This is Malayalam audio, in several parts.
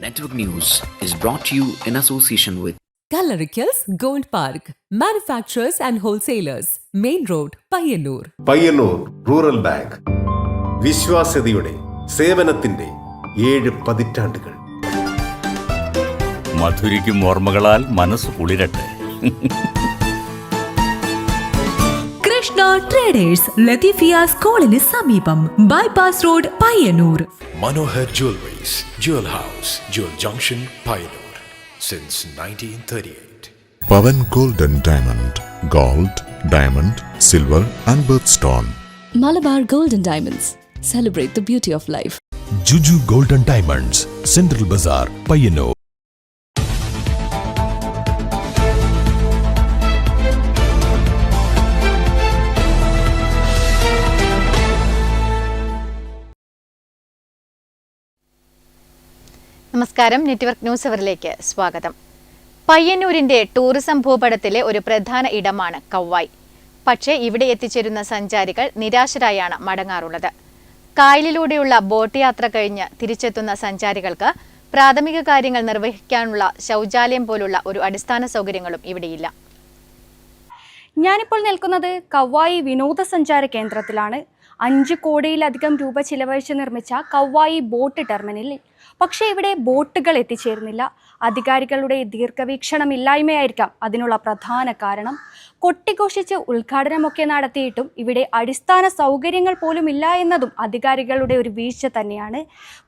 Network News is brought to you in association with Kallarikals Gold Park, manufacturers and wholesalers, Main Road, Payyannur. Payyannur rural bank വിശ്വാസ്യതയുടെ സേവനത്തിന്റെ 7 പതിറ്റാണ്ടുകൾ. മധുരിക്കും ഓർമ്മകളാൽ മനസ്സ് കുളിരട്ടെ. കൃഷ്ണ ട്രേഡേഴ്സ് ലത്തീഫിയ സ്കൂളിന് സമീപം bypass road Payyanur. Manohar Jewelries, Jewel House, Jewel Junction, Payyanur, since 1938. Pavan Gold and Diamond, Gold, Diamond, Silver and Birthstone. Malabar Gold and Diamonds, celebrate the beauty of life. Juju Gold and Diamonds, Central Bazaar, Payyannur. നമസ്കാരം, നെറ്റ്വർക്ക് ന്യൂസ് അവറിലേക്ക് സ്വാഗതം. പയ്യന്നൂരിന്റെ ടൂറിസം ഭൂപടത്തിലെ ഒരു പ്രധാന ഇടമാണ് കവ്വായി. പക്ഷേ ഇവിടെ എത്തിച്ചേരുന്ന സഞ്ചാരികൾ നിരാശരായാണ് മടങ്ങാറുള്ളത്. കായലിലൂടെയുള്ള ബോട്ട് യാത്ര കഴിഞ്ഞ് തിരിച്ചെത്തുന്ന സഞ്ചാരികൾക്ക് പ്രാഥമിക കാര്യങ്ങൾ നിർവഹിക്കാനുള്ള ശൗചാലയം പോലുള്ള ഒരു അടിസ്ഥാന സൗകര്യങ്ങളും ഇവിടെയില്ല. ഞാനിപ്പോൾ നിൽക്കുന്നത് കവ്വായി വിനോദസഞ്ചാര കേന്ദ്രത്തിലാണ്. 5 കോടിയിലധികം രൂപ ചിലവഴിച്ച് നിർമ്മിച്ച കവ്വായി ബോട്ട് ടെർമിനലിൽ പക്ഷേ ഇവിടെ ബോട്ടുകൾ എത്തിച്ചേരുന്നില്ല. അധികാരികളുടെ ദീർഘവീക്ഷണമില്ലായ്മയായിരിക്കാം അതിനുള്ള പ്രധാന കാരണം. കൊട്ടിഘോഷിച്ച് ഉദ്ഘാടനമൊക്കെ നടത്തിയിട്ടും ഇവിടെ അടിസ്ഥാന സൗകര്യങ്ങൾ പോലും ഇല്ല എന്നതും അധികാരികളുടെ ഒരു വീഴ്ച തന്നെയാണ്.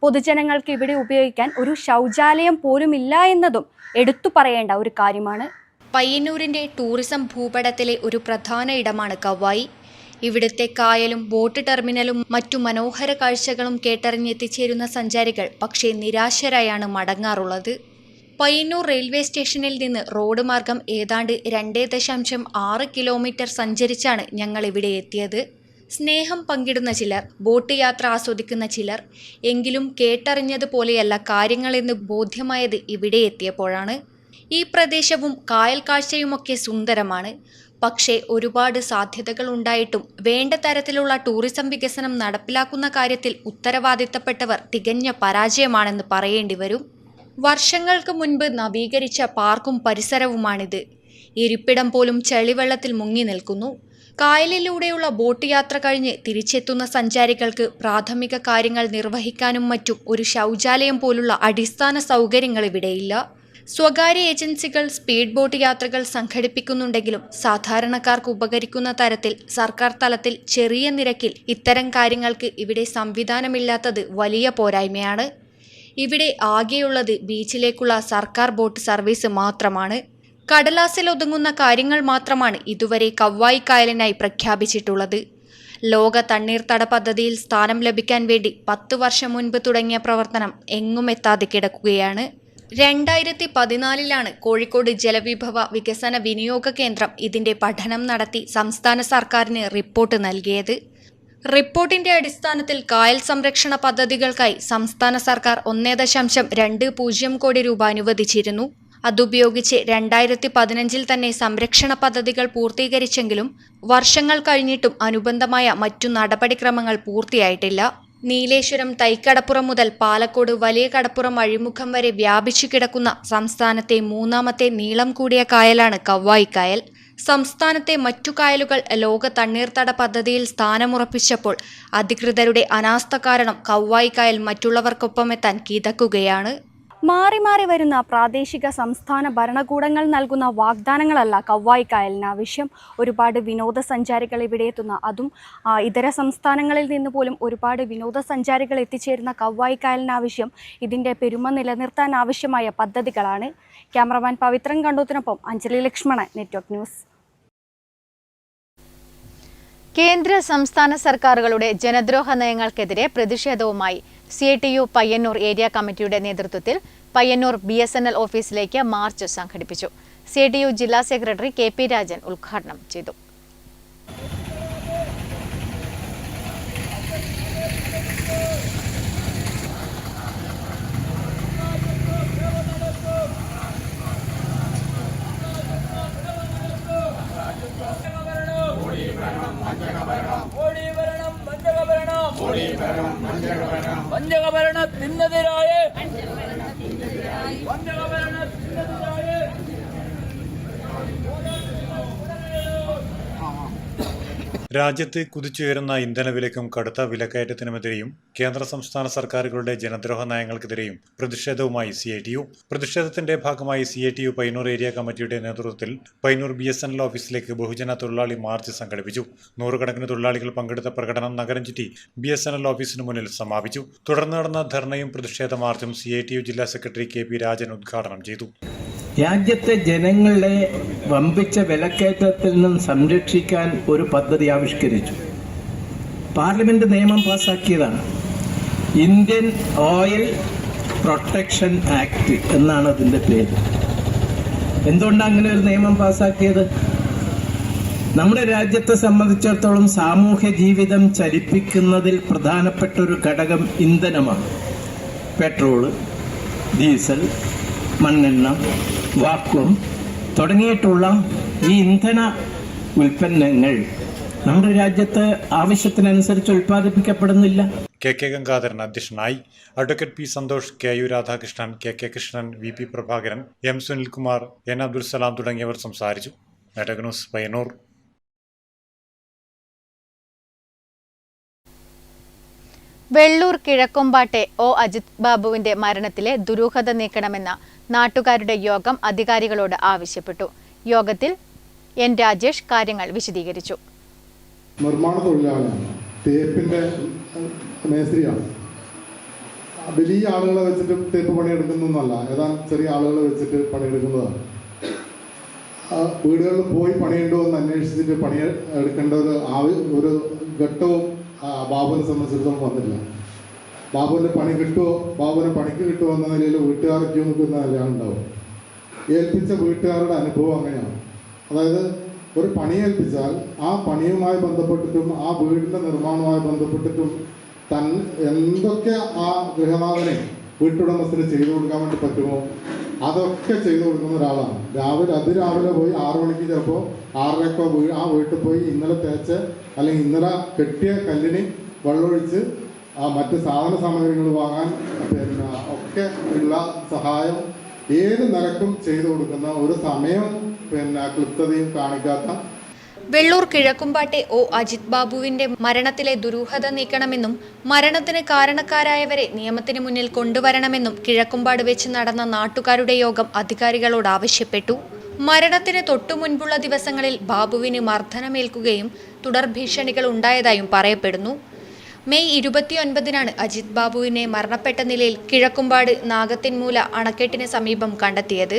പൊതുജനങ്ങൾക്ക് ഇവിടെ ഉപയോഗിക്കാൻ ഒരു ശൗചാലയം പോലും ഇല്ല എന്നതും എടുത്തു പറയേണ്ട ഒരു കാര്യമാണ്. പയ്യന്നൂരിൻ്റെ ടൂറിസം ഭൂപടത്തിലെ ഒരു പ്രധാന ഇടമാണ് കവ്വായി. ഇവിടുത്തെ കായലും ബോട്ട് ടെർമിനലും മറ്റു മനോഹര കാഴ്ചകളും കേട്ടറിഞ്ഞെത്തിച്ചേരുന്ന സഞ്ചാരികൾ പക്ഷേ നിരാശരായാണ് മടങ്ങാറുള്ളത്. പയ്യന്നൂർ റെയിൽവേ സ്റ്റേഷനിൽ നിന്ന് റോഡ് മാർഗം ഏതാണ്ട് 2.6 കിലോമീറ്റർ സഞ്ചരിച്ചാണ് ഞങ്ങൾ ഇവിടെ എത്തിയത്. സ്നേഹം പങ്കിടുന്ന ചിലർ, ബോട്ട് യാത്ര ആസ്വദിക്കുന്ന ചിലർ, എങ്കിലും കേട്ടറിഞ്ഞതുപോലെയല്ല കാര്യങ്ങളെന്ന് ബോധ്യമായത് ഇവിടെ എത്തിയപ്പോഴാണ്. ഈ പ്രദേശവും കായൽ കാഴ്ചയുമൊക്കെ സുന്ദരമാണ്. പക്ഷേ ഒരുപാട് സാധ്യതകൾ ഉണ്ടായിട്ടും വേണ്ട തരത്തിലുള്ള ടൂറിസം വികസനം നടപ്പിലാക്കുന്ന കാര്യത്തിൽ ഉത്തരവാദിത്തപ്പെട്ടവർ തികഞ്ഞ പരാജയമാണെന്ന് പറയേണ്ടി വരും. വർഷങ്ങൾക്ക് മുൻപ് നവീകരിച്ച പാർക്കും പരിസരവുമാണിത്. ഇരിപ്പിടം പോലും ചെളിവെള്ളത്തിൽ മുങ്ങി നിൽക്കുന്നു. കായലിലൂടെയുള്ള ബോട്ട് യാത്ര കഴിഞ്ഞ് തിരിച്ചെത്തുന്ന സഞ്ചാരികൾക്ക് പ്രാഥമിക കാര്യങ്ങൾ നിർവഹിക്കാനും മറ്റും ഒരു ശൗചാലയം പോലുള്ള അടിസ്ഥാന സൗകര്യങ്ങൾ ഇവിടെയില്ല. സ്വകാര്യ ഏജൻസികൾ സ്പീഡ് ബോട്ട് യാത്രകൾ സംഘടിപ്പിക്കുന്നുണ്ടെങ്കിലും സാധാരണക്കാർക്ക് ഉപകരിക്കുന്ന തരത്തിൽ സർക്കാർ തലത്തിൽ ചെറിയ നിരക്കിൽ ഇത്തരം കാര്യങ്ങൾക്ക് ഇവിടെ സംവിധാനമില്ലാത്തത് വലിയ പോരായ്മയാണ്. ഇവിടെ ആകെയുള്ളത് ബീച്ചിലേക്കുള്ള സർക്കാർ ബോട്ട് സർവീസ് മാത്രമാണ്. കടലാസിൽ ഒതുങ്ങുന്ന കാര്യങ്ങൾ മാത്രമാണ് ഇതുവരെ കവ്വായി കായലിനായി പ്രഖ്യാപിച്ചിട്ടുള്ളത്. ലോക തണ്ണീർത്തട പദ്ധതിയിൽ സ്ഥാനം ലഭിക്കാൻ വേണ്ടി 10 വർഷം മുൻപ് തുടങ്ങിയ പ്രവർത്തനം എങ്ങും എത്താതെ കിടക്കുകയാണ്. 2014 കോഴിക്കോട് ജലവിഭവ വികസന വിനിയോഗ കേന്ദ്രം ഇതിന്റെ പഠനം നടത്തി സംസ്ഥാന സർക്കാരിന് റിപ്പോർട്ട് നൽകിയത്. റിപ്പോർട്ടിന്റെ അടിസ്ഥാനത്തിൽ കായൽ സംരക്ഷണ പദ്ധതികൾക്കായി സംസ്ഥാന സർക്കാർ 1.20 കോടി രൂപ അനുവദിച്ചിരുന്നു. അതുപയോഗിച്ച് 2015 തന്നെ സംരക്ഷണ പദ്ധതികൾ പൂർത്തീകരിച്ചെങ്കിലും വർഷങ്ങൾ കഴിഞ്ഞിട്ടും അനുബന്ധമായ മറ്റു നടപടിക്രമങ്ങൾ പൂർത്തിയായിട്ടില്ല. നീലേശ്വരം തൈക്കടപ്പുറം മുതൽ പാലക്കോട് വലിയ കടപ്പുറം അഴിമുഖം വരെ വ്യാപിച്ചു കിടക്കുന്ന സംസ്ഥാനത്തെ 3ാമത്തെ നീളം കൂടിയ കായലാണ് കവ്വായി കായൽ. സംസ്ഥാനത്തെ മറ്റു കായലുകൾ ലോക തണ്ണീർത്തട പദ്ധതിയിൽ സ്ഥാനമുറപ്പിച്ചപ്പോൾ അധികൃതരുടെ അനാസ്ഥ കാരണം കവ്വായി കായൽ മറ്റുള്ളവർക്കൊപ്പമെത്താൻ കിതക്കുകയാണ്. മാറി മാറി വരുന്ന പ്രാദേശിക സംസ്ഥാന ഭരണകൂടങ്ങൾ നൽകുന്ന വാഗ്ദാനങ്ങളല്ല കവ്വായി കായലിന് ആവശ്യം. ഒരുപാട് വിനോദസഞ്ചാരികൾ ഇവിടെ എത്തുന്ന, അതും ഇതര സംസ്ഥാനങ്ങളിൽ നിന്ന് പോലും ഒരുപാട് വിനോദസഞ്ചാരികൾ എത്തിച്ചേരുന്ന കവ്വായി കായലിന് ആവശ്യം ഇതിൻ്റെ പെരുമ നിലനിർത്താൻ ആവശ്യമായ പദ്ധതികളാണ്. ക്യാമറമാൻ പവിത്രൻ കണ്ടൂത്തിനൊപ്പം അഞ്ജലി ലക്ഷ്മണൻ, നെറ്റ്വർക്ക് ന്യൂസ്. കേന്ദ്ര സംസ്ഥാന സർക്കാരുകളുടെ ജനദ്രോഹ നയങ്ങൾക്കെതിരെ പ്രതിഷേധവുമായി CITU പയ്യന്നൂർ ഏരിയ കമ്മിറ്റിയുടെ നേതൃത്വത്തിൽ പയ്യന്നൂർ BSNL ഓഫീസിലേക്ക് മാർച്ച് സംഘടിപ്പിച്ചു. CITU ജില്ലാ സെക്രട്ടറി KP രാജൻ ഉദ്ഘാടനം ചെയ്തു. വഞ്ചകഭരണത്തിനെതിരായ രാജ്യത്ത് കുതിച്ചുയരുന്ന ഇന്ധനവിലയ്ക്കും കടുത്ത വിലക്കയറ്റത്തിനുമെതിരെയും കേന്ദ്ര സംസ്ഥാന സർക്കാരുകളുടെ ജനദ്രോഹ നയങ്ങൾക്കെതിരെയും പ്രതിഷേധവുമായി CITU. പ്രതിഷേധത്തിന്റെ ഭാഗമായി CITU പയ്യന്നൂർ ഏരിയ കമ്മിറ്റിയുടെ നേതൃത്വത്തിൽ പയ്യന്നൂർ BSNL ഓഫീസിലേക്ക് ബഹുജന തൊഴിലാളി മാർച്ച് സംഘടിപ്പിച്ചു. നൂറുകണക്കിന് തൊഴിലാളികൾ പങ്കെടുത്ത പ്രകടനം നഗരം ചുറ്റി BSNL ഓഫീസിന് മുന്നിൽ സമാപിച്ചു. തുടർന്ന് നടന്ന ധർണയും പ്രതിഷേധ മാർച്ചും CITU ജില്ലാ സെക്രട്ടറി KP രാജൻ ഉദ്ഘാടനം ചെയ്തു. രാജ്യത്തെ ജനങ്ങളെ വമ്പിച്ച വിലക്കയറ്റത്തിൽ നിന്നും സംരക്ഷിക്കാൻ ഒരു പദ്ധതി ആവിഷ്കരിച്ചു. പാർലമെന്റ് നിയമം പാസാക്കിയതാണ്. ഇന്ത്യൻ ഓയിൽ പ്രൊട്ടക്ഷൻ ആക്ട് എന്നാണ് അതിൻ്റെ പേര്. എന്തുകൊണ്ടാണ് അങ്ങനെ ഒരു നിയമം പാസാക്കിയത്? നമ്മുടെ രാജ്യത്തെ സംബന്ധിച്ചിടത്തോളം സാമൂഹ്യ ജീവിതം ചലിപ്പിക്കുന്നതിൽ പ്രധാനപ്പെട്ട ഒരു ഘടകം ഇന്ധനമാണ്. പെട്രോള്, ഡീസൽ, മണ്ണെണ്ണ, വാക്വം തുടങ്ങിയിട്ടുള്ള ഈ ഇന്ധന ഉൽപ്പന്നങ്ങൾ നമ്മുടെ രാജ്യത്ത് ആവശ്യത്തിനനുസരിച്ച് ഉൽപ്പാദിപ്പിക്കപ്പെടുന്നില്ല. KK ഗംഗാധരൻ അധ്യക്ഷനായി. Advocate P Santhosh, KU Radhakrishnan, KK Krishnan, VP Prabhakaran, M Sunilkumar, N Abdul Salam തുടങ്ങിയവർ സംസാരിച്ചു. Network news Payyannur. വെള്ളൂർ കിഴക്കൊമ്പാട്ടെ O അജിത് ബാബുവിന്റെ മരണത്തിലെ ദുരൂഹത നീക്കണമെന്ന നാട്ടുകാരുടെ യോഗം അധികാരികളോട് ആവശ്യപ്പെട്ടു. യോഗത്തിൽ N രാജേഷ് കാര്യങ്ങൾ വിശദീകരിച്ചു. നിർമ്മാണ തൊഴിലാളിയാണ്, തേപ്പിന്റെ മേസ്ത്രിയാണ്. വലിയ ആളുകളെ വെച്ചിട്ട് തേപ്പ് പണിയെടുക്കുന്നൊന്നല്ല, ഏതാണ്ട് ചെറിയ ആളുകളെ വെച്ചിട്ട് പണിയെടുക്കുന്നതാണ്. വീടുകളിൽ പോയി പണിയുണ്ടോ എന്ന് അന്വേഷിച്ചിട്ട് പണി എടുക്കേണ്ട ഒരു ഘട്ടവും ബാബുവിനെ സംബന്ധിച്ചിടത്തോളം വന്നില്ല. ബാബുവിൻ്റെ പണി കിട്ടുമോ, ബാബുവിനെ പണിക്ക് കിട്ടുമോ എന്ന നിലയിൽ വീട്ടുകാർ ക്യൂ നിൽക്കുന്ന നിലയാണ് ഉണ്ടാവും. ഏൽപ്പിച്ച വീട്ടുകാരുടെ അനുഭവം അങ്ങനെയാണ്. അതായത് ഒരു പണി ഏൽപ്പിച്ചാൽ ആ പണിയുമായി ബന്ധപ്പെട്ടിട്ടും ആ വീടിൻ്റെ നിർമ്മാണവുമായി ബന്ധപ്പെട്ടിട്ടും എന്തൊക്കെ ആ ഗൃഹനാഥനെ വീട്ടുടമസ്ഥന് ചെയ്തു കൊടുക്കാൻ വേണ്ടി പറ്റുമോ അതൊക്കെ ചെയ്തു കൊടുക്കുന്ന ഒരാളാണ്. അതിരാവിലെ പോയി 6 മണിക്ക് ചിലപ്പോൾ 6:30 ആ വീട്ടിൽ പോയി ഇന്നലെ തേച്ച് അല്ലെങ്കിൽ ഇന്നലെ കെട്ടിയ കല്ലിന് വെള്ളമൊഴിച്ച് മറ്റ് സാധന സാമഗ്രികൾ വാങ്ങാൻ ഒക്കെ ഉള്ള സഹായം ഏത് നിലക്കും ചെയ്തു കൊടുക്കുന്ന ഒരു സമയം ക്ലിപ്തതയും കാണിക്കാത്ത വെള്ളൂർ കിഴക്കുംപാട്ടെ O അജിത് ബാബുവിന്റെ മരണത്തിലെ ദുരൂഹത നീക്കണമെന്നും മരണത്തിന് കാരണക്കാരായവരെ നിയമത്തിന് മുന്നിൽ കൊണ്ടുവരണമെന്നും കിഴക്കുംപാട് വെച്ച് നടന്ന നാട്ടുകാരുടെ യോഗം അധികാരികളോട് ആവശ്യപ്പെട്ടു. മരണത്തിന് തൊട്ടു മുൻപുള്ള ദിവസങ്ങളിൽ ബാബുവിന് മർദ്ദനമേൽക്കുകയും തുടർ ഭീഷണികൾ ഉണ്ടായതായും പറയപ്പെടുന്നു. മെയ് 29-നാണ് അജിത് ബാബുവിനെ മരണപ്പെട്ട നിലയിൽ കിഴക്കുംപാട് നാഗത്തിൻമൂല അണക്കെട്ടിന് സമീപം കണ്ടെത്തിയത്.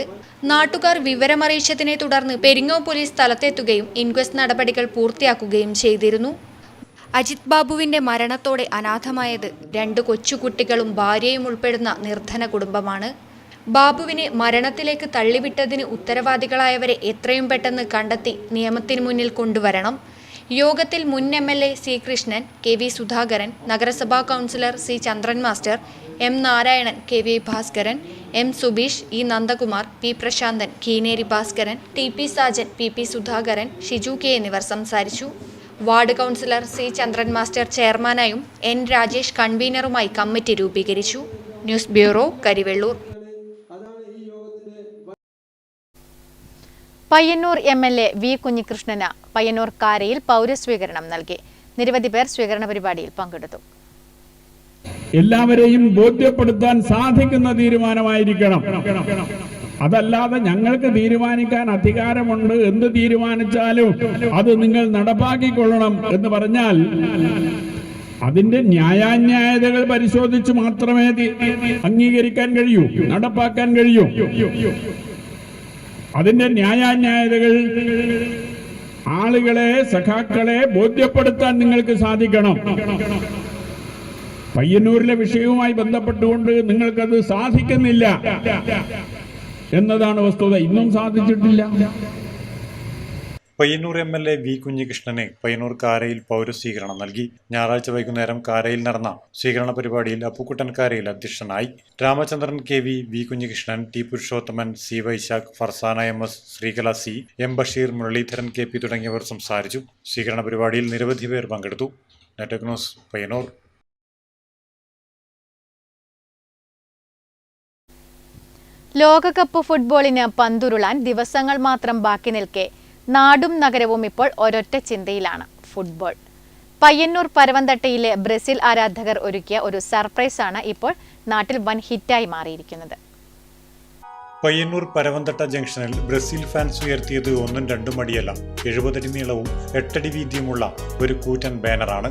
നാട്ടുകാർ വിവരമറിയിച്ചതിനെ തുടർന്ന് പെരിങ്ങോം പോലീസ് സ്ഥലത്തെത്തുകയും ഇൻക്വസ്റ്റ് നടപടികൾ പൂർത്തിയാക്കുകയും ചെയ്തിരുന്നു. അജിത് ബാബുവിന്റെ മരണത്തോടെ അനാഥമായത് 2 കൊച്ചുകുട്ടികളും ഭാര്യയും ഉൾപ്പെടുന്ന നിർധന കുടുംബമാണ്. ബാബുവിനെ മരണത്തിലേക്ക് തള്ളിവിട്ടതിന് ഉത്തരവാദികളായവരെ എത്രയും പെട്ടെന്ന് കണ്ടെത്തി നിയമത്തിന് മുന്നിൽ കൊണ്ടുവരണം. യോഗത്തിൽ മുൻ MLA C Krishnan, KV Sudhakaran, നഗരസഭാ councillor C Chandran master, M Narayanan, KV Bhaskaran, M Subeesh, E Nandakumar, P Prasanthan, Keeneri Bhaskaran, TP Sajan, PP Sudhakaran, Shiju K എന്നിവർ സംസാരിച്ചു. Ward councillor C Chandran master ചെയർമാനായും N രാജേഷ് കൺവീനറുമായി കമ്മിറ്റി രൂപീകരിച്ചു. News bureau, Karivellur. Payyannur MLA V കുഞ്ഞികൃഷ്ണന് പയ്യന്നൂർ കാരയിൽ പൗരസ്വീകരണം നൽകി. നിരവധി പേർ സ്വീകരണ പരിപാടിയിൽ പങ്കെടുത്തു. എല്ലാവരെയും ബോധ്യപ്പെടുത്താൻ സാധിക്കുന്ന തീരുമാനമായിരിക്കണം. അതല്ലാതെ ഞങ്ങൾക്ക് തീരുമാനിക്കാൻ അധികാരമുണ്ട്, എന്ത് തീരുമാനിച്ചാലും അത് നിങ്ങൾ നടപ്പാക്കിക്കൊള്ളണം എന്ന് പറഞ്ഞാൽ അതിന്റെ ന്യായാന്യായതകൾ പരിശോധിച്ച് മാത്രമേ അംഗീകരിക്കാൻ കഴിയൂ, നടപ്പാക്കാൻ കഴിയൂ. അതിന്റെ ന്യായാന്യായതകൾ ആളുകളെ, സഖാക്കളെ ബോധ്യപ്പെടുത്താൻ നിങ്ങൾക്ക് സാധിക്കണം. പയ്യന്നൂരിലെ വിഷയവുമായി ബന്ധപ്പെട്ടുകൊണ്ട് നിങ്ങൾക്കത് സാധിക്കുന്നില്ല എന്നതാണ് വസ്തുത. ഇന്നും സാധിച്ചിട്ടില്ല. പയ്യന്നൂർ MLA V കുഞ്ഞികൃഷ്ണന് പയ്യന്നൂർ കാരയിൽ പൗരസ്വീകരണം നൽകി. ഞായറാഴ്ച വൈകുന്നേരം കാരയിൽ നടന്ന സ്വീകരണ പരിപാടിയിൽ അപ്പുക്കുട്ടൻ കാരയിൽ അധ്യക്ഷനായി. Ramachandran KV, V Kunhikrishnan, T Purushothaman, C Vaishakh, Farsana MS, Sreekala C, M Basheer, Muraleedharan KP തുടങ്ങിയവർ സംസാരിച്ചു. സ്വീകരണ പരിപാടിയിൽ നിരവധി പേർ പങ്കെടുത്തു. Network news Payyanur. ലോകകപ്പ് ഫുട്ബോളിന് പന്തുരുളാൻ ദിവസങ്ങൾ മാത്രം ബാക്കി നിൽക്കെ നാടും നഗരവും ഇപ്പോൾ ഒരൊറ്റ ചിന്തയിലാണ്. ഫുട്ബോൾ. പയ്യന്നൂർ പരവന്തട്ടയിലെ ബ്രസീൽ ആരാധകർ ഒരുക്കിയ ഒരു സർപ്രൈസാണ് ഇപ്പോൾ നാട്ടിൽ വൻ ഹിറ്റായി മാറിയിരിക്കുന്നത്. പയ്യന്നൂർ പരവന്തട്ട ജംഗ്ഷനിൽ ബ്രസീൽ ഫാൻസ് ഉയർത്തിയത് 1-2 അടിയല്ല, 70 അടി നീളവും 8 അടി വീതിയുമുള്ള ഒരു കൂറ്റൻ ബാനറാണ്.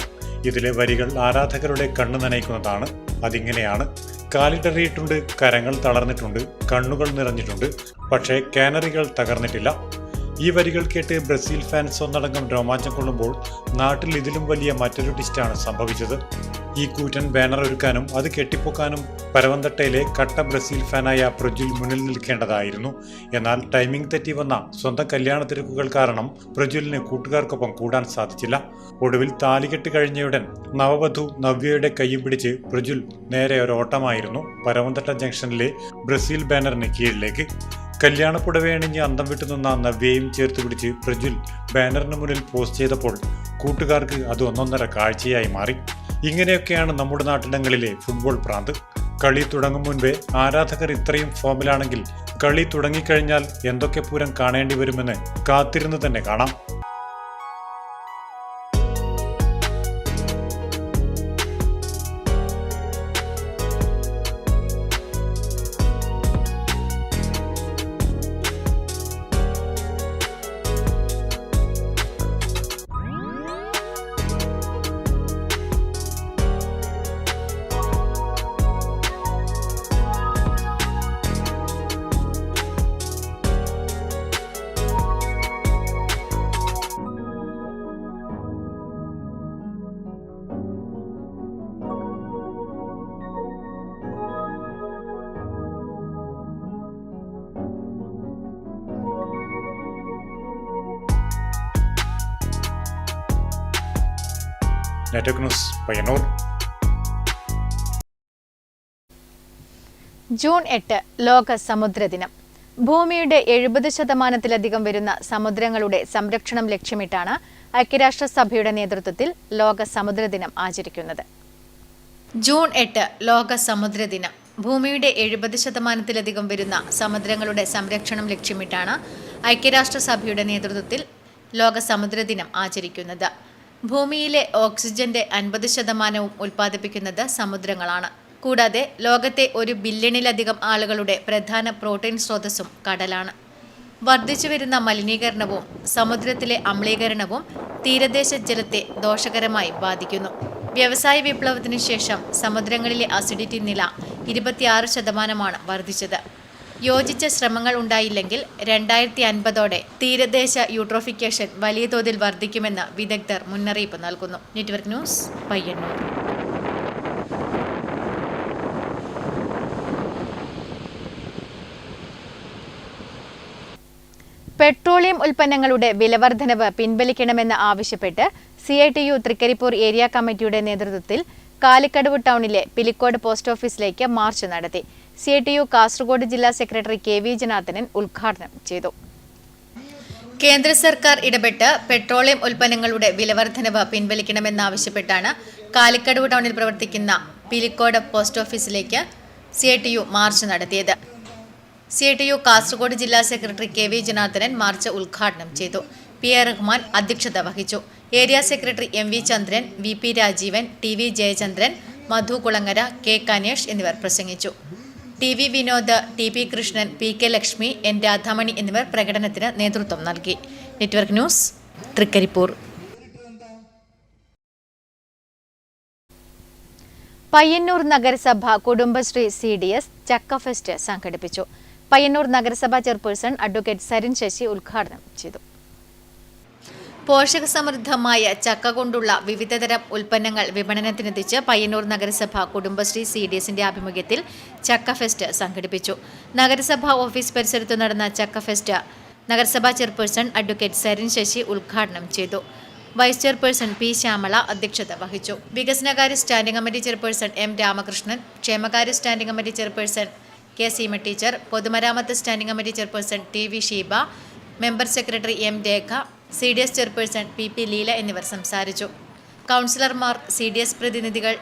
ഇതിലെ വരികൾ ആരാധകരുടെ കണ്ണു നനയ്ക്കുന്നതാണ്. അതിങ്ങനെയാണ്: കാലിടറിയിട്ടുണ്ട്, കരങ്ങൾ തളർന്നിട്ടുണ്ട്, കണ്ണുകൾ നിറഞ്ഞിട്ടുണ്ട്, പക്ഷേ കാനറികൾ തകർന്നിട്ടില്ല. ഈ വരികൾ കേട്ട് ബ്രസീൽ ഫാൻസ് ഒന്നടങ്കം രോമാഞ്ചം കൊള്ളുമ്പോൾ നാട്ടിൽ ഇതിലും വലിയ മറ്റൊരു ട്വിസ്റ്റാണ് സംഭവിച്ചത്. ഈ കൂറ്റൻ ബാനർ ഒരുക്കാനും അത് കെട്ടിപ്പൊക്കാനും പരവന്തട്ടയിലെ കട്ട ബ്രസീൽ ഫാനായ പ്രജുൽ മുന്നിൽ നിൽക്കേണ്ടതായിരുന്നു. എന്നാൽ ടൈമിംഗ് തെറ്റി വന്ന സ്വന്തം കല്യാണ തിരക്കുകൾ കാരണം പ്രജുലിന് കൂട്ടുകാർക്കൊപ്പം കൂടാൻ സാധിച്ചില്ല. ഒടുവിൽ താലികെട്ട് കഴിഞ്ഞയുടൻ നവവധു നവ്യയുടെ കൈയും പിടിച്ച് പ്രജുൽ നേരെ ഒരോട്ടമായിരുന്നു പരവന്തട്ട ജംഗ്ഷനിലെ ബ്രസീൽ ബാനറിന് കീഴിലേക്ക്. കല്യാണപ്പുടവയണിഞ്ഞ് അന്തം വിട്ടുനിന്ന നവ്യയും ചേർത്ത് പിടിച്ച് പ്രജുൽ ബാനറിന് മുന്നിൽ പോസ്റ്റ് ചെയ്തപ്പോൾ കൂട്ടുകാർക്ക് അത് ഒന്നൊന്നര കാഴ്ചയായി മാറി. ഇങ്ങനെയൊക്കെയാണ് നമ്മുടെ നാട്ടിടങ്ങളിലെ ഫുട്ബോൾ പ്രാന്ത്. കളി തുടങ്ങും മുൻപേ ആരാധകർ ഇത്രയും ഫോമിലാണെങ്കിൽ കളി തുടങ്ങിക്കഴിഞ്ഞാൽ എന്തൊക്കെ പൂരം കാണേണ്ടി വരുമെന്ന് കാത്തിരുന്ന് തന്നെ കാണാം. Network news Payyanur. ജൂൺ 8 ലോക സമുദ്ര ദിനം. ഭൂമിയുടെ 70% വരുന്ന സമുദ്രങ്ങളുടെ സംരക്ഷണം ലക്ഷ്യമിട്ടാണ് ഐക്യരാഷ്ട്രസഭയുടെ നേതൃത്വത്തിൽ ലോക സമുദ്ര ദിനം ആചരിക്കുന്നത്. ജൂൺ 8 ലോക സമുദ്ര ദിനം. ഭൂമിയുടെ 70% വരുന്ന സമുദ്രങ്ങളുടെ സംരക്ഷണം ലക്ഷ്യമിട്ടാണ് ഐക്യരാഷ്ട്രസഭയുടെ നേതൃത്വത്തിൽ ലോക സമുദ്ര ദിനം ആചരിക്കുന്നത്. ഭൂമിയിലെ ഓക്സിജന്റെ 50% ഉൽപ്പാദിപ്പിക്കുന്നത് സമുദ്രങ്ങളാണ്. കൂടാതെ ലോകത്തെ 1 ബില്യണിലധികം ആളുകളുടെ പ്രധാന പ്രോട്ടീൻ സ്രോതസ്സും കടലാണ്. വർദ്ധിച്ചുവരുന്ന മലിനീകരണവും സമുദ്രത്തിലെ അമ്ലീകരണവും തീരദേശ ജലത്തെ ദോഷകരമായി ബാധിക്കുന്നു. വ്യവസായ വിപ്ലവത്തിനു ശേഷം സമുദ്രങ്ങളിലെ അസിഡിറ്റി നില 26% വർദ്ധിച്ചത്. യോജിച്ച ശ്രമങ്ങൾ ഉണ്ടായില്ലെങ്കിൽ 2050ഓടെ തീരദേശ യൂട്രോഫിക്കേഷൻ വലിയ തോതിൽ വർദ്ധിക്കുമെന്ന് വിദഗ്ധർ മുന്നറിയിപ്പ് നൽകുന്നു. Network news Payyanur. പെട്രോളിയം ഉൽപ്പന്നങ്ങളുടെ വിലവർദ്ധനവ് പിൻവലിക്കണമെന്ന് ആവശ്യപ്പെട്ട് CITU തൃക്കരിപ്പൂർ ഏരിയ കമ്മിറ്റിയുടെ നേതൃത്വത്തിൽ കാലിക്കടവ് ടൗണിലെ പിലിക്കോട് പോസ്റ്റ് ഓഫീസിലേക്ക് മാർച്ച് നടത്തി. CITU കാസർഗോഡ് ജില്ലാ സെക്രട്ടറി KV ജനാർദ്ദനൻ ഉദ്ഘാടനം ചെയ്തു. കേന്ദ്ര സർക്കാർ ഇടപെട്ട് പെട്രോളിയം ഉൽപ്പന്നങ്ങളുടെ വിലവർദ്ധനവ് പിൻവലിക്കണമെന്നാവശ്യപ്പെട്ടാണ് കാലിക്കടവ് ടൗണിൽ പ്രവർത്തിക്കുന്ന പിലിക്കോട് പോസ്റ്റ് ഓഫീസിലേക്ക് CITU മാർച്ച് നടത്തിയത്. CITU കാസർഗോഡ് ജില്ലാ സെക്രട്ടറി KV ജനാർദ്ദനൻ മാർച്ച് ഉദ്ഘാടനം ചെയ്തു. PA റഹ്മാൻ അധ്യക്ഷത വഹിച്ചു. ഏരിയ സെക്രട്ടറി MV ചന്ദ്രൻ, VP രാജീവൻ, TV ജയചന്ദ്രൻ, മധു കുളങ്ങര, K കനേഷ് എന്നിവർ പ്രസംഗിച്ചു. TV Vinod, TP Krishnan, PK Lakshmi, N Radhamani എന്നിവർ പ്രകടനത്തിന് നേതൃത്വം നൽകി. Network news Trikaripur. പയ്യന്നൂർ നഗരസഭ കുടുംബശ്രീ CDS ചക്ക ഫെസ്റ്റ് സംഘടിപ്പിച്ചു. പയ്യന്നൂർ നഗരസഭ ചെയർപേഴ്സൺ അഡ്വക്കേറ്റ് സരിൻ ശശി ഉദ്ഘാടനം ചെയ്തു. പോഷകസമൃദ്ധമായ ചക്ക കൊണ്ടുള്ള വിവിധതരം ഉൽപ്പന്നങ്ങൾ വിപണനത്തിനെത്തിച്ച് പയ്യന്നൂർ നഗരസഭ കുടുംബശ്രീ CDSന്റെ ആഭിമുഖ്യത്തിൽ ചക്ക ഫെസ്റ്റ് സംഘടിപ്പിച്ചു. നഗരസഭാ ഓഫീസ് പരിസരത്ത് നടന്ന ചക്ക ഫെസ്റ്റ് നഗരസഭാ ചെയർപേഴ്സൺ അഡ്വക്കേറ്റ് സരിൻ ശശി ഉദ്ഘാടനം ചെയ്തു. വൈസ് ചെയർപേഴ്സൺ P ശ്യാമള അധ്യക്ഷത വഹിച്ചു. വികസനകാര്യ standing committee chairperson M Ramakrishnan, ക്ഷേമകാര്യ standing committee chairperson K Seema teacher, പൊതുമരാമത്ത് standing committee chairperson TV Sheeba, member secretary M Rekha, CDS chairperson PP Leela എന്നിവർ സംസാരിച്ചു. കൗൺസിലർമാർ, CDS പ്രതിനിധികൾ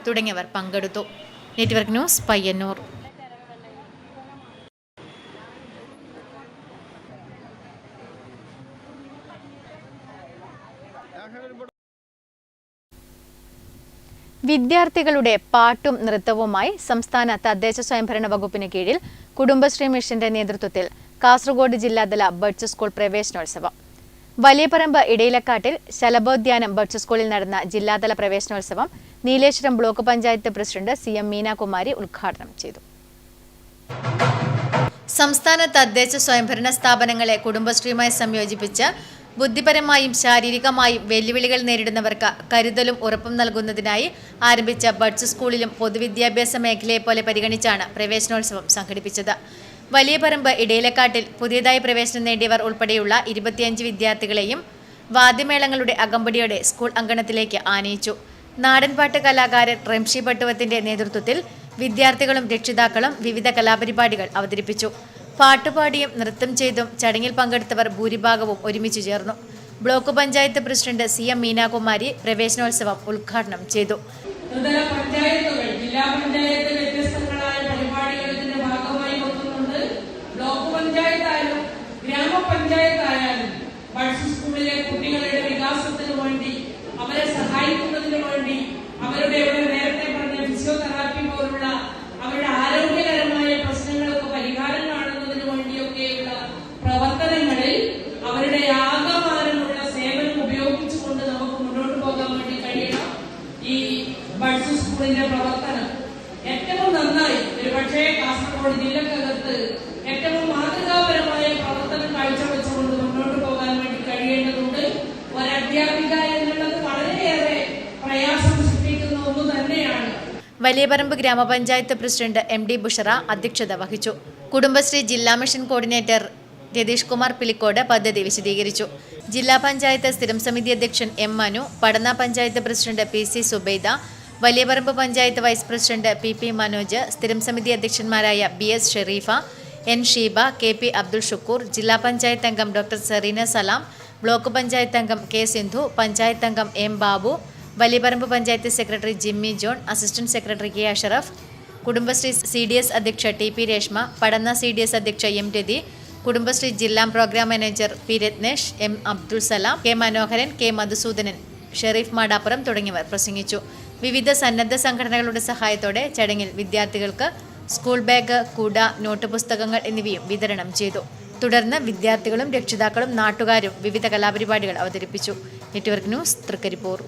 തുടങ്ങിയവർ പങ്കെടുത്തു. Network news Payyannur. വിദ്യാർത്ഥികളുടെ പാട്ടും നൃത്തവുമായി സംസ്ഥാന തദ്ദേശ സ്വയംഭരണ വകുപ്പിന് കീഴിൽ കുടുംബശ്രീ മിഷന്റെ നേതൃത്വത്തിൽ കാസർഗോഡ് ജില്ലാതല ബഡ്സ് സ്കൂൾ പ്രവേശനോത്സവം. വലിയപറമ്പ് ഇടയിലക്കാട്ടിൽ ശലഭോദ്യാനം ബഡ്സ് സ്കൂളിൽ നടന്ന ജില്ലാതല പ്രവേശനോത്സവം Nileshwaram block panchayat president CM Meenakumari ഉദ്ഘാടനം ചെയ്തു. സംസ്ഥാന തദ്ദേശ സ്വയംഭരണ സ്ഥാപനങ്ങളെ കുടുംബശ്രീയുമായി സംയോജിപ്പിച്ച് ബുദ്ധിപരമായും ശാരീരികമായും വെല്ലുവിളികൾ നേരിടുന്നവർക്ക് കരുതലും ഉറപ്പും നൽകുന്നതിനായി ആരംഭിച്ച ബഡ്സ് സ്കൂളിലും പൊതുവിദ്യാഭ്യാസ മേഖലയെ പോലെ പരിഗണിച്ചാണ് പ്രവേശനോത്സവം സംഘടിപ്പിച്ചത്. വലിയപറമ്പ് ഇടയിലക്കാട്ടിൽ പുതിയതായി പ്രവേശനം നേടിയവർ ഉൾപ്പെടെയുള്ള 25 വിദ്യാർത്ഥികളെയും വാദ്യമേളങ്ങളുടെ അകമ്പടിയോടെ സ്കൂൾ അങ്കണത്തിലേക്ക് ആനയിച്ചു. നാടൻപാട്ട് കലാകാരൻ റംഷി പട്ടുവത്തിന്റെ നേതൃത്വത്തിൽ വിദ്യാർത്ഥികളും രക്ഷിതാക്കളും വിവിധ കലാപരിപാടികൾ അവതരിപ്പിച്ചു. പാട്ടുപാടിയും നൃത്തം ചെയ്തും ചടങ്ങിൽ പങ്കെടുത്തവർ ഭൂരിഭാഗവും ഒരുമിച്ച് ചേർന്നു. Block panchayat president CM Meenakumari പ്രവേശനോത്സവം ഉദ്ഘാടനം ചെയ്തു. ജില്ലാ പഞ്ചായത്ത് വ്യത്യസ്തങ്ങളായ പരിപാടികൾ ഇതിന്റെ ഭാഗമായി വെക്കുന്നുണ്ട്. ബ്ലോക്ക് പഞ്ചായത്തായാലും ഗ്രാമപഞ്ചായത്തായാലും ബഡ്സ് സ്കൂളിലെ കുട്ടികളുടെ വികാസത്തിന് വേണ്ടി, അവരെ സഹായിക്കുന്നതിന് വേണ്ടി, അവരുടെ നേരത്തെ പറഞ്ഞ ഫിസിയോതെറാപ്പി പോലുള്ള അവരുടെ ആരോഗ്യകരമായ പ്രശ്നങ്ങൾക്ക് പരിഹാരം കാണുന്നതിന് വേണ്ടിയൊക്കെയുള്ള പ്രവർത്തനങ്ങളിൽ അവരുടെ ആകമാനമുള്ള സേവനം ഉപയോഗിച്ചുകൊണ്ട് നമുക്ക് മുന്നോട്ട് പോകാൻ വേണ്ടി കഴിയണം. ഈ ബഡ്സ് സ്കൂളിന്റെ പ്രവർത്തനം ഏറ്റവും നന്നായി ഒരുപക്ഷേ കാസർഗോഡ് ജില്ലക്കകത്ത് ഏറ്റവും മാതൃകാപരമായ പ്രവർത്തനം കാഴ്ചവെച്ചുകൊണ്ട് മുന്നോട്ട് പോകാൻ വേണ്ടി കഴിയേണ്ടതുണ്ട്. ഒരധ്യാപിക എന്നുള്ളത് വളരെയേറെ പ്രയാസം സൃഷ്ടിക്കുന്ന ഒന്ന് തന്നെയാണ്. വലിയപറമ്പ് ഗ്രാമപഞ്ചായത്ത് പ്രസിഡന്റ് MD ബുഷറ അധ്യക്ഷത വഹിച്ചു. കുടുംബശ്രീ ജില്ലാ മിഷൻ കോർഡിനേറ്റർ രതീഷ് കുമാർ പിലിക്കോട് പദ്ധതി വിശദീകരിച്ചു. ജില്ലാ പഞ്ചായത്ത് സ്ഥിരം സമിതി അധ്യക്ഷൻ M Manu, Padanna panchayat president PC Subaida, Valiyaparamba panchayat vice president PP Manoj, സ്ഥിരം സമിതി അധ്യക്ഷന്മാരായ BS Shareefa, N Sheeba, KP Abdul Shukkur, ജില്ലാ പഞ്ചായത്ത് അംഗം ഡോക്ടർ സെറീന സലാം, ബ്ലോക്ക് പഞ്ചായത്ത് അംഗം K സിന്ധു, പഞ്ചായത്ത് അംഗം M Babu, Valiyaparamba panchayat secretary Jimmy John, assistant secretary K Ashraf, Kudumbashree CDS അധ്യക്ഷ TP രേഷ്മ, പടന്ന CDS അധ്യക്ഷ M രതി, കുടുംബശ്രീ ജില്ലാ programme manager P Ratnesh, M Abdul Salam, K Manoharan, K Madhusoodanan, Sherif Madappuram തുടങ്ങിയവർ പ്രസംഗിച്ചു. വിവിധ സന്നദ്ധ സംഘടനകളുടെ സഹായത്തോടെ ചടങ്ങിൽ വിദ്യാർത്ഥികൾക്ക് സ്കൂൾ ബാഗ്, കുട, നോട്ട് പുസ്തകങ്ങൾ എന്നിവയും വിതരണം ചെയ്തു. തുടർന്ന് വിദ്യാർത്ഥികളും രക്ഷിതാക്കളും നാട്ടുകാരും വിവിധ കലാപരിപാടികൾ അവതരിപ്പിച്ചു. Network news, Trikaripur.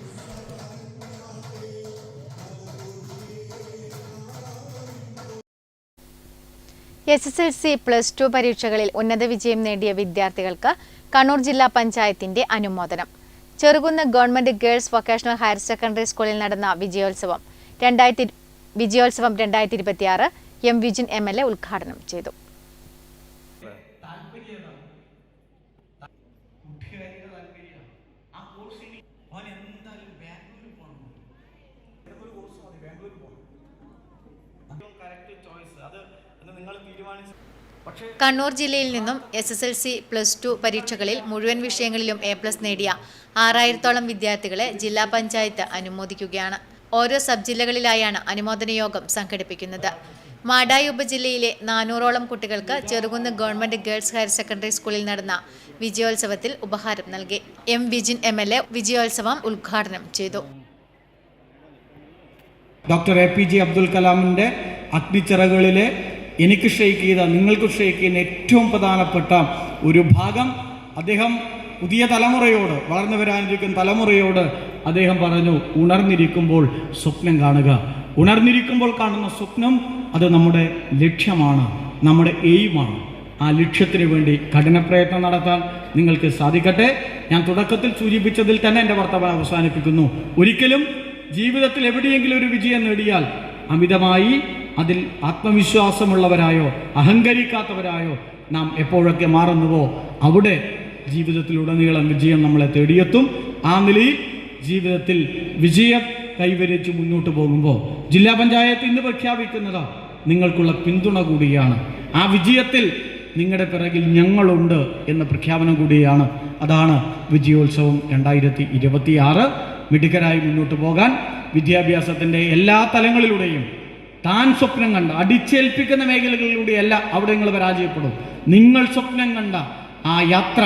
SSLC +2 പരീക്ഷകളിൽ ഉന്നത വിജയം നേടിയ വിദ്യാർത്ഥികൾക്ക് കണ്ണൂർ ജില്ലാ പഞ്ചായത്തിന്റെ അനുമോദനം. Cherukunnu government girls vocational higher secondary സ്കൂളിൽ നടന്ന വിജയോത്സവം 2026 M വിജിൻ MLA ഉദ്ഘാടനം ചെയ്തു. കണ്ണൂർ ജില്ലയിൽ നിന്നും SSLC +2 പരീക്ഷകളിൽ മുഴുവൻ വിഷയങ്ങളിലും A+ നേടിയ 6000-ഓളം വിദ്യാർത്ഥികളെ ജില്ലാ പഞ്ചായത്ത് അനുമോദിക്കുകയാണ്. ഓരോ സബ് ജില്ലകളിലായാണ് അനുമോദന യോഗം സംഘടിപ്പിക്കുന്നത്. മാടായി ഉപജില്ലയിലെ 400-ഓളം കുട്ടികൾക്ക് Cherukunnu government girls higher secondary സ്കൂളിൽ നടന്ന വിജയോത്സവത്തിൽ ഉപഹാരം നൽകി. M വിജിൻ MLA വിജയോത്സവം ഉദ്ഘാടനം ചെയ്തു. ഡോക്ടർ APJ അബ്ദുൽ കലാമിൻ്റെ അഗ്നിച്ചിറകളിലെ എനിക്ക് ഷെയ്ക്ക് ചെയ്ത, നിങ്ങൾക്ക് ഷെയ്ക്ക് ചെയ്യുന്ന ഏറ്റവും പ്രധാനപ്പെട്ട ഒരു ഭാഗം അദ്ദേഹം പുതിയ തലമുറയോട്, വളർന്നു വരാനിരിക്കുന്ന തലമുറയോട് അദ്ദേഹം പറഞ്ഞു, ഉണർന്നിരിക്കുമ്പോൾ സ്വപ്നം കാണുക. ഉണർന്നിരിക്കുമ്പോൾ കാണുന്ന സ്വപ്നം അത് നമ്മുടെ ലക്ഷ്യമാണ്, നമ്മുടെ എയിമാണ്. ആ ലക്ഷ്യത്തിന് വേണ്ടി കഠിനപ്രയത്നം നടത്താൻ നിങ്ങൾക്ക് സാധിക്കട്ടെ. ഞാൻ തുടക്കത്തിൽ സൂചിപ്പിച്ചതിൽ തന്നെ എൻ്റെ വർത്തമാനം അവസാനിപ്പിക്കുന്നു. ഒരിക്കലും ജീവിതത്തിൽ എവിടെയെങ്കിലും ഒരു വിജയം നേടിയാൽ അമിതമായി അതിൽ ആത്മവിശ്വാസമുള്ളവരായോ അഹങ്കരിക്കാത്തവരായോ നാം എപ്പോഴൊക്കെ മാറുന്നുവോ അവിടെ ജീവിതത്തിലുടനീളം വിജയം നമ്മളെ തേടിയെത്തും. ആ നിലയിൽ ജീവിതത്തിൽ വിജയം കൈവരിച്ച് മുന്നോട്ട് പോകുമ്പോൾ ജില്ലാ പഞ്ചായത്ത് ഇന്ന് പ്രഖ്യാപിക്കുന്നത് നിങ്ങൾക്കുള്ള പിന്തുണ കൂടിയാണ്. ആ വിജയത്തിൽ നിങ്ങളുടെ പിറകിൽ ഞങ്ങളുണ്ട് എന്ന പ്രഖ്യാപനം കൂടിയാണ്. അതാണ് വിജയോത്സവം 2026. മിടുക്കരായി മുന്നോട്ട് പോകാൻ വിദ്യാഭ്യാസത്തിൻ്റെ എല്ലാ തലങ്ങളിലൂടെയും താൻ സ്വപ്നം കണ്ട, അടിച്ചേൽപ്പിക്കുന്ന മേഖലകളിലൂടെയല്ല അവിടെ നിങ്ങൾ പരാജയപ്പെടും. നിങ്ങൾ സ്വപ്നം കണ്ട ആ യാത്ര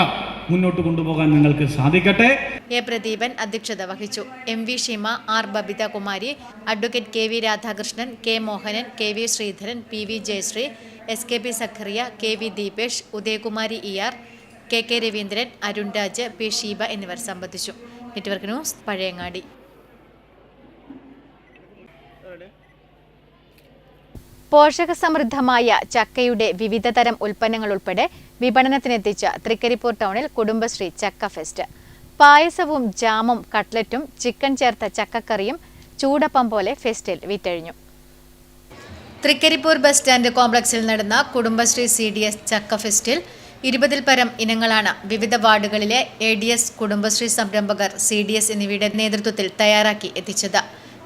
മുന്നോട്ട് കൊണ്ടുപോകാൻ നിങ്ങൾക്ക് സാധിക്കട്ടെ. എ പ്രദീപൻ അധ്യക്ഷത വഹിച്ചു. M V Shima, R Babitha Kumari, advocate K V Radhakrishnan, K Mohanan, K V Sreedharan, P V Jayasree, S K P Zacharia, K V Deepesh, Udayakumari E R, K K Raveendran, Arun Raj, P Sheeba എന്നിവർ സംബന്ധിച്ചു. Network news, Pazhayangadi. പോഷകസമൃദ്ധമായ ചക്കയുടെ വിവിധതരം ഉൽപ്പന്നങ്ങൾ ഉൾപ്പെടെ വിപണനത്തിനെത്തിച്ച തൃക്കരിപ്പൂർ ടൗണിൽ കുടുംബശ്രീ ചക്ക ഫെസ്റ്റ്. പായസവും ജാമും കട്ട്ലറ്റും ചിക്കൻ ചേർത്ത ചക്കക്കറിയും ചൂടപ്പം പോലെ ഫെസ്റ്റിൽ വിറ്റഴിഞ്ഞു. തൃക്കരിപ്പൂർ ബസ് സ്റ്റാൻഡ് കോംപ്ലക്സിൽ നടന്ന കുടുംബശ്രീ CDS ചക്ക ഫെസ്റ്റിൽ 20-ൽ പരം ഇനങ്ങളാണ് വിവിധ വാർഡുകളിലെ ADS, കുടുംബശ്രീ സംരംഭകർ, CDS എന്നിവയുടെ നേതൃത്വത്തിൽ തയ്യാറാക്കി എത്തിച്ചത്.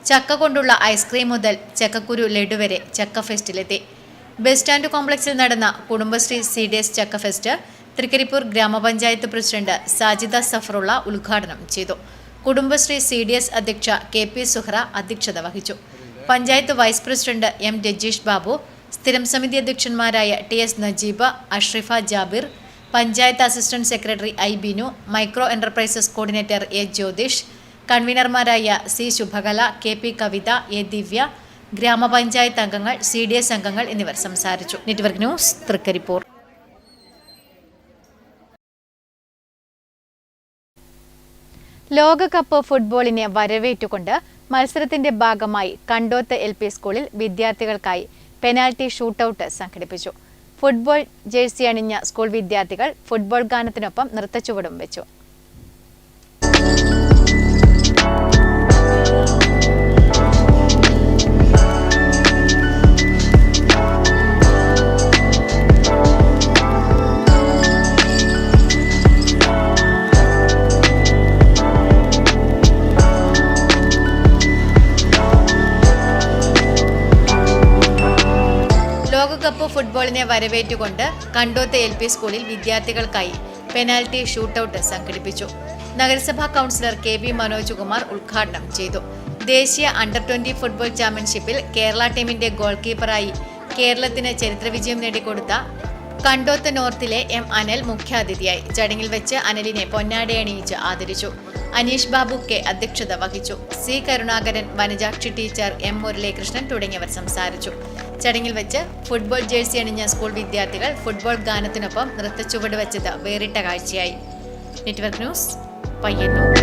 ചക്ക കൊണ്ടുള്ള ഐസ്ക്രീം മുതൽ ചക്കക്കുരു ലഡു വരെ ചക്ക ഫെസ്റ്റിലെത്തി. ബസ് സ്റ്റാൻഡ് കോംപ്ലക്സിൽ നടന്ന കുടുംബശ്രീ CDS ചക്ക ഫെസ്റ്റ് തൃക്കരിപ്പൂർ ഗ്രാമപഞ്ചായത്ത് പ്രസിഡന്റ് സാജിദ സഫറുള്ള ഉദ്ഘാടനം ചെയ്തു. കുടുംബശ്രീ CDS അധ്യക്ഷ KP സുഹ്ര അധ്യക്ഷത വഹിച്ചു. Panchayat vice president M Rajeesh Babu, സ്ഥിരം സമിതി അധ്യക്ഷന്മാരായ TS Najeeb, Ashrifa Jabir, panchayat assistant secretary I Binu, micro enterprises coordinator A Jyothish, കൺവീനർമാരായ C Shubhakala, KP Kavitha, A Divya, ഗ്രാമപഞ്ചായത്ത് അംഗങ്ങൾ, CDS അംഗങ്ങൾ എന്നിവർ സംസാരിച്ചു. Network news, Trikaripur. ലോകകപ്പ് ഫുട്ബോളിനെ വരവേറ്റുകൊണ്ട് മത്സരത്തിന്റെ ഭാഗമായി കണ്ടോത്ത് LP സ്കൂളിൽ വിദ്യാർത്ഥികൾക്കായി പെനാൽറ്റി ഷൂട്ടൌട്ട് സംഘടിപ്പിച്ചു. ഫുട്ബോൾ ജേഴ്സി അണിഞ്ഞ സ്കൂൾ വിദ്യാർത്ഥികൾ ഫുട്ബോൾ ഗാനത്തിനൊപ്പം നൃത്തച്ചുവടും വെച്ചു. ലോകകപ്പ് ഫുട്ബോളിനെ വരവേറ്റുകൊണ്ട് കണ്ടോത്ത് LP സ്കൂളിൽ വിദ്യാർത്ഥികൾക്കായി പെനാൽറ്റി ഷൂട്ടൌട്ട് സംഘടിപ്പിച്ചു. നഗരസഭാ കൗൺസിലർ KB മനോജ് കുമാർ ഉദ്ഘാടനം ചെയ്തു. ദേശീയ അണ്ടർ-20 ഫുട്ബോൾ ചാമ്പ്യൻഷിപ്പിൽ കേരള ടീമിന്റെ ഗോൾ കീപ്പറായി കേരളത്തിന് ചരിത്രവിജയം നേടിക്കൊടുത്ത കണ്ടോത്ത് നോർത്തിലെ M അനിൽ മുഖ്യാതിഥിയായി. ചടങ്ങിൽ വെച്ച് അനിലിനെ പൊന്നാടയണിയിച്ച് ആദരിച്ചു. അനീഷ് ബാബു K അധ്യക്ഷത വഹിച്ചു. C Karunakaran, Vanajakshi teacher, M Muraleekrishnan തുടങ്ങിയവർ സംസാരിച്ചു. ചടങ്ങിൽ വെച്ച് ഫുട്ബോൾ ജേഴ്സി അണിഞ്ഞ സ്കൂൾ വിദ്യാർത്ഥികൾ ഫുട്ബോൾ ഗാനത്തിനൊപ്പം നൃത്തച്ചുവട് വെച്ചത് വേറിട്ട കാഴ്ചയായി. Network news, Payyannur.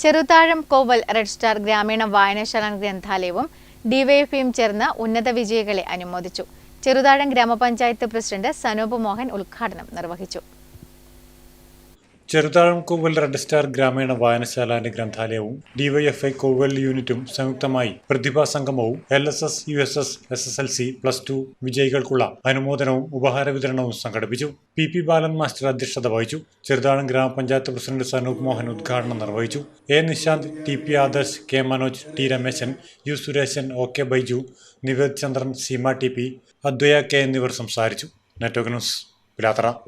Cheruthazham Koval red star ഗ്രാമീണ വായനശാല ഗ്രന്ഥാലയവും ഡിവൈഎഫ്ഐയും ചേർന്ന് ഉന്നത വിജയികളെ അനുമോദിച്ചു. ചെറുതാഴം ഗ്രാമപഞ്ചായത്ത് പ്രസിഡന്റ് സനൂപ് മോഹൻ ഉദ്ഘാടനം നിർവഹിച്ചു. ചെറുതാഴം കോവൽ റെഡ് സ്റ്റാർ ഗ്രാമീണ വായനശാല ഗ്രന്ഥാലയവും ഡിവൈഎഫ്ഐ കോവൽ യൂണിറ്റും സംയുക്തമായി പ്രതിഭാ സംഗമവും LSS, USS, SSLC, +2 വിജയികൾക്കുള്ള അനുമോദനവും ഉപഹാര വിതരണവും സംഘടിപ്പിച്ചു. PP ബാലൻ മാസ്റ്റർ അധ്യക്ഷത വഹിച്ചു. ചെറുതാഴം ഗ്രാമപഞ്ചായത്ത് പ്രസിഡന്റ് സനൂപ് മോഹൻ ഉദ്ഘാടനം നിർവഹിച്ചു. A Nishanth, TP Adarsh, K Manoj, T Rameshan, U Sureshan, OK Baiju, Nived Chandran, Seema TP, അദ്വയ K എന്നിവർ സംസാരിച്ചു. Network news, Pilathara.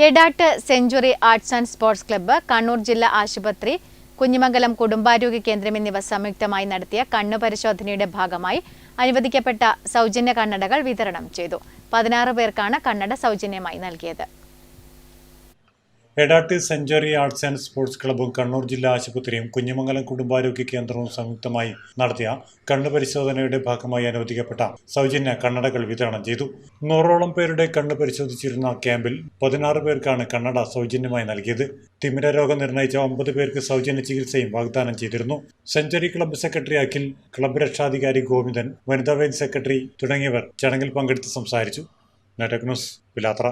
Edat century arts and sports club, Kannur ജില്ലാ ആശുപത്രി, കുഞ്ഞിമംഗലം കുടുംബാരോഗ്യ കേന്ദ്രം എന്നിവ സംയുക്തമായി നടത്തിയ കണ്ണു പരിശോധനയുടെ ഭാഗമായി അനുവദിക്കപ്പെട്ട സൗജന്യ കണ്ണടകൾ വിതരണം ചെയ്തു. 16 പേർക്കാണ് കണ്ണട സൗജന്യമായി നൽകിയത്. Edat century arts and sports ക്ലബ്ബും കണ്ണൂർ ജില്ലാ ആശുപത്രിയും കുഞ്ഞിമംഗലം കുടുംബാരോഗ്യ കേന്ദ്രവും സംയുക്തമായി നടത്തിയ കണ്ണു പരിശോധനയുടെ ഭാഗമായി അനുവദിക്കപ്പെട്ട സൗജന്യ കണ്ണടകൾ വിതരണം ചെയ്തു. 100ഓളം പേരുടെ കണ്ണ് പരിശോധിച്ചിരുന്ന ക്യാമ്പിൽ 16 പേർക്കാണ് കണ്ണട സൗജന്യമായി നൽകിയത്. തിമിര രോഗം നിർണയിച്ച 9 പേർക്ക് സൗജന്യ ചികിത്സയും വാഗ്ദാനം ചെയ്തിരുന്നു. Century club secretary Akhil, club രക്ഷാധികാരി ഗോവിന്ദൻ, വനിതാ വിംഗ് സെക്രട്ടറി തുടങ്ങിയവർ ചടങ്ങിൽ പങ്കെടുത്ത് സംസാരിച്ചു. Network news, Pilathara.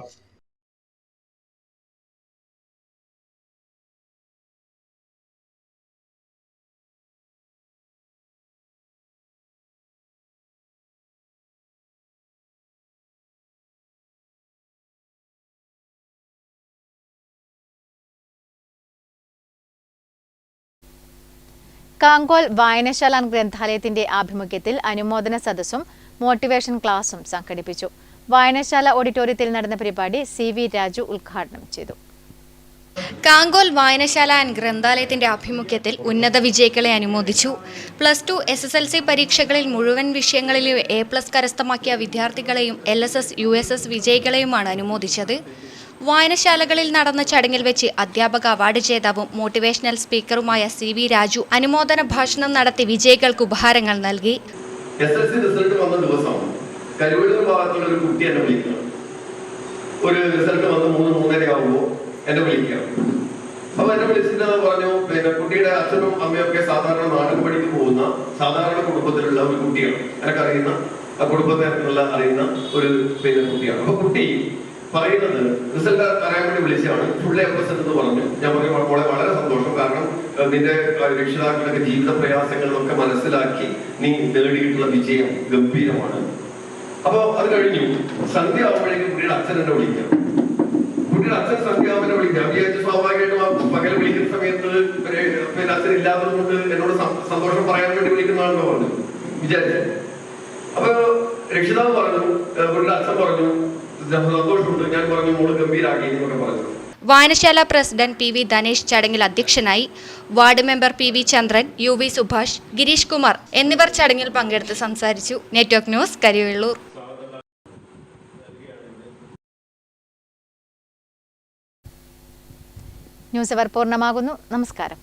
കാങ്കോൽ വായനശാല ഗ്രന്ഥാലയത്തിന്റെ ആഭിമുഖ്യത്തിൽ അനുമോദന സദസ്സും മോട്ടിവേഷൻ ക്ലാസും സംഘടിപ്പിച്ചു. വായനശാല ഓഡിറ്റോറിയത്തിൽ നടന്ന പരിപാടി CV രാജു ഉദ്ഘാടനം ചെയ്തു. കാങ്കോൽ വായനശാല ഗ്രന്ഥാലയത്തിന്റെ ആഭിമുഖ്യത്തിൽ ഉന്നത വിജയികളെ അനുമോദിച്ചു. +2 SSLC പരീക്ഷകളിൽ മുഴുവൻ വിഷയങ്ങളിലും A+ കരസ്ഥമാക്കിയ വിദ്യാർത്ഥികളെയും LSS USS വിജയികളെയുമാണ് അനുമോദിച്ചത്. വായനശാലകളിൽ നടന്ന ചടങ്ങിൽ വെച്ച് അധ്യാപക അവാർഡ് ജേതാവും മോട്ടിവേഷണൽ സ്പീക്കറുമായ CV രാജു അനുമോദന ഭാഷണം നടത്തി വിജയികൾക്ക് ഉപഹാരങ്ങൾ നൽകി. SSLC റിസൾട്ട് വന്ന ദിവസം കരുവള്ളൂർ ഭാഗത്തുള്ള ഒരു കുട്ടി എന്നെ വിളിക്കുക. ഒരു റിസൾട്ട് വന്ന് 3-3:30 ആകുമ്പോൾ എന്നെ വിളിക്കുക. അപ്പൊ എന്നെ വിളിച്ചിട്ട് പറഞ്ഞു, പിന്നെ കുട്ടിയുടെ അച്ഛനും അമ്മയൊക്കെ സാധാരണ നാടൻപടിക്ക് പോകുന്ന സാധാരണ കുടുംബത്തിലുള്ള ഒരു കുട്ടിയാണ്. എനിക്കറിയുന്ന ആ കുടുംബത്തെ അറിയുന്ന ഒരു കുട്ടിയാണ്. അപ്പൊ കുട്ടി പറയുന്നത് റിസൾട്ട് അറിയാൻ വേണ്ടി വിളിച്ചാണ്. ഫുൾ A+ എന്ന് പറഞ്ഞു. ഞാൻ പറഞ്ഞു വളരെ സന്തോഷം, കാരണം നിന്റെ രക്ഷിതാക്കളുടെ ജീവിത പ്രയാസങ്ങളിലൊക്കെ മനസ്സിലാക്കി നീ നേടിയിട്ടുള്ള വിജയം ഗംഭീരമാണ്. അപ്പൊ അത് കഴിഞ്ഞു. സന്ധ്യ ആവുമ്പോഴേക്കും കുട്ടിയുടെ അച്ഛൻ എന്നെ വിളിക്കാം. കുട്ടിയുടെ അച്ഛൻ സന്ധ്യാവനെ വിളിക്കാം. വിചാരിച്ച് സ്വാഭാവികമായിട്ടും ആ പകൽ വിളിക്കുന്ന സമയത്ത് പിന്നെ അച്ഛൻ ഇല്ലാത്തത് കൊണ്ട് എന്നോട് സന്തോഷം പറയാൻ വേണ്ടി വിളിക്കുന്നതാണെന്ന് പറഞ്ഞു വിചാരിച്ചു. അപ്പൊ രക്ഷിതാവ് പറഞ്ഞു, കുട്ടിയുടെ അച്ഛൻ പറഞ്ഞു സന്തോഷമുണ്ട്. ഞാൻ പറഞ്ഞു മോള് ഗംഭീരാക്കി എന്നൊക്കെ പറഞ്ഞു. വായനശാല പ്രസിഡന്റ് PV ധനേഷ് ചടങ്ങിൽ അധ്യക്ഷനായി. വാർഡ് മെമ്പർ PV ചന്ദ്രൻ, UV സുഭാഷ്, ഗിരീഷ് കുമാർ എന്നിവർ ചടങ്ങിൽ പങ്കെടുത്ത് സംസാരിച്ചു. Network news, Karivellur. ന്യൂസ് അവർ പൂർണ്ണമാകുന്നു. നമസ്കാരം.